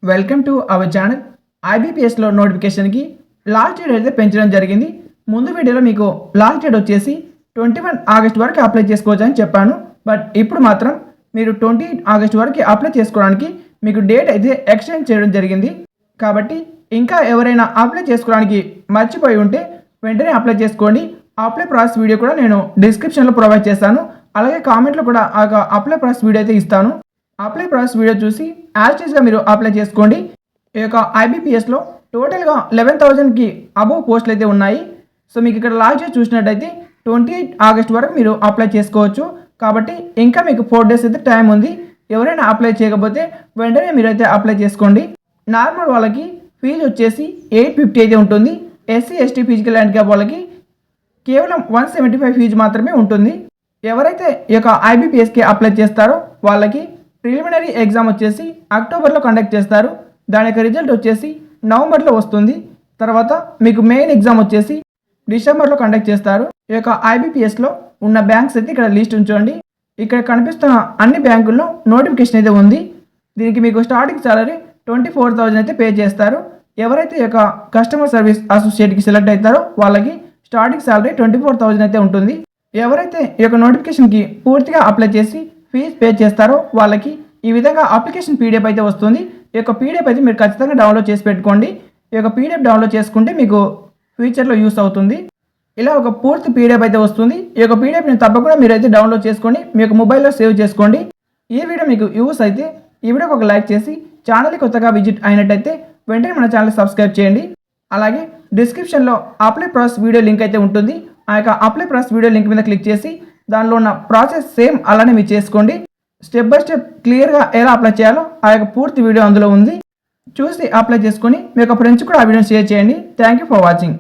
Welcome to our channel. ఐబీపీఎస్లో నోటిఫికేషన్కి last date అయితే పెంచడం జరిగింది. ముందు వీడియోలో మీకు లాస్ట్ డేట్ వచ్చేసి 21 ఆగస్ట్ వరకు అప్లై చేసుకోవచ్చు అని చెప్పాను. బట్ ఇప్పుడు మాత్రం మీరు 28 ఆగస్ట్ వరకు అప్లై చేసుకోవడానికి మీకు డేట్ అయితే ఎక్స్టెండ్ చేయడం జరిగింది. కాబట్టి ఇంకా ఎవరైనా అప్లై చేసుకోవడానికి మర్చిపోయి ఉంటే వెంటనే అప్లై చేసుకోండి. అప్లై ప్రాసెస్ వీడియో కూడా నేను డిస్క్రిప్షన్లో ప్రొవైడ్ చేస్తాను. అలాగే కామెంట్లో కూడా ఆ అప్లై ప్రాసెస్ వీడియో అయితే ఇస్తాను. అప్లై ప్రాసెస్ వీడియో చూసి యాజ్టీస్గా మీరు అప్లై చేసుకోండి. ఈ యొక్క ఐబీపీఎస్లో టోటల్గా 11,000కి అబోవ్ పోస్టులు అయితే ఉన్నాయి. సో మీకు ఇక్కడ లాస్ట్ డేట్ చూసినట్టయితే 28 ఆగస్ట్ వరకు మీరు అప్లై చేసుకోవచ్చు. కాబట్టి ఇంకా మీకు 4 డేస్ అయితే టైం ఉంది. ఎవరైనా అప్లై చేయకపోతే వెంటనే మీరైతే అప్లై చేసుకోండి. నార్మల్ వాళ్ళకి ఫీజు వచ్చేసి 850 అయితే ఉంటుంది. ఎస్సీ ఎస్టీ ఫిజికల్ హ్యాండిక్యాప్ వాళ్ళకి కేవలం 175 ఫీజు మాత్రమే ఉంటుంది. ఎవరైతే ఈ యొక్క ఐబీపీఎస్కి అప్లై చేస్తారో వాళ్ళకి ప్రిలిమినరీ ఎగ్జామ్ వచ్చేసి అక్టోబర్లో కండక్ట్ చేస్తారు. దాని యొక్క రిజల్ట్ వచ్చేసి నవంబర్లో వస్తుంది. తర్వాత మీకు మెయిన్ ఎగ్జామ్ వచ్చేసి డిసెంబర్లో కండక్ట్ చేస్తారు. ఈ యొక్క ఐబీపీఎస్లో ఉన్న బ్యాంక్స్ అయితే ఇక్కడ లిస్ట్ ఉంచండి. ఇక్కడ కనిపిస్తున్న అన్ని బ్యాంకుల్లో నోటిఫికేషన్ అయితే ఉంది. దీనికి మీకు స్టార్టింగ్ సాలరీ 24,000 అయితే పే చేస్తారు. ఎవరైతే ఈ యొక్క కస్టమర్ సర్వీస్ అసోసియేట్కి సెలెక్ట్ అవుతారో వాళ్ళకి స్టార్టింగ్ సాలరీ 24,000 అయితే ఉంటుంది. ఎవరైతే ఈ యొక్క నోటిఫికేషన్కి పూర్తిగా అప్లై చేసి ఫీజు పే చేస్తారో వాళ్ళకి ఈ విధంగా అప్లికేషన్ పీడిఎఫ్ అయితే వస్తుంది. ఈ యొక్క పీడిఎఫ్ అయితే మీరు ఖచ్చితంగా డౌన్లోడ్ చేసి పెట్టుకోండి. ఈ యొక్క పీడిఎఫ్ డౌన్లోడ్ చేసుకుంటే మీకు ఫ్యూచర్లో యూస్ అవుతుంది. ఇలా ఒక పూర్తి పీడిఎఫ్ అయితే వస్తుంది. ఈ యొక్క పీడిఎఫ్ని తప్పకుండా మీరు అయితే డౌన్లోడ్ చేసుకొని మీ యొక్క మొబైల్లో సేవ్ చేసుకోండి. ఈ వీడియో మీకు యూస్ అయితే ఈ వీడియోకి ఒక లైక్ చేసి ఛానల్ని కొత్తగా విజిట్ అయినట్టయితే వెంటనే మన ఛానల్ సబ్స్క్రైబ్ చేయండి. అలాగే డిస్క్రిప్షన్లో అప్లై ప్రాసెస్ వీడియో లింక్ అయితే ఉంటుంది. ఆ యొక్క అప్లై ప్రాసెస్ వీడియో లింక్ మీద క్లిక్ చేసి దానిలో ఉన్న ప్రాసెస్ సేమ్ అలానే మీరు చేసుకోండి. స్టెప్ బై స్టెప్ క్లియర్గా ఎలా అప్లై చేయాలో ఆ యొక్క పూర్తి వీడియో అందులో ఉంది. చూసి అప్లై చేసుకొని మీ యొక్క ఫ్రెండ్స్ కూడా ఆ వీడియోని షేర్ చేయండి. Thank you for watching.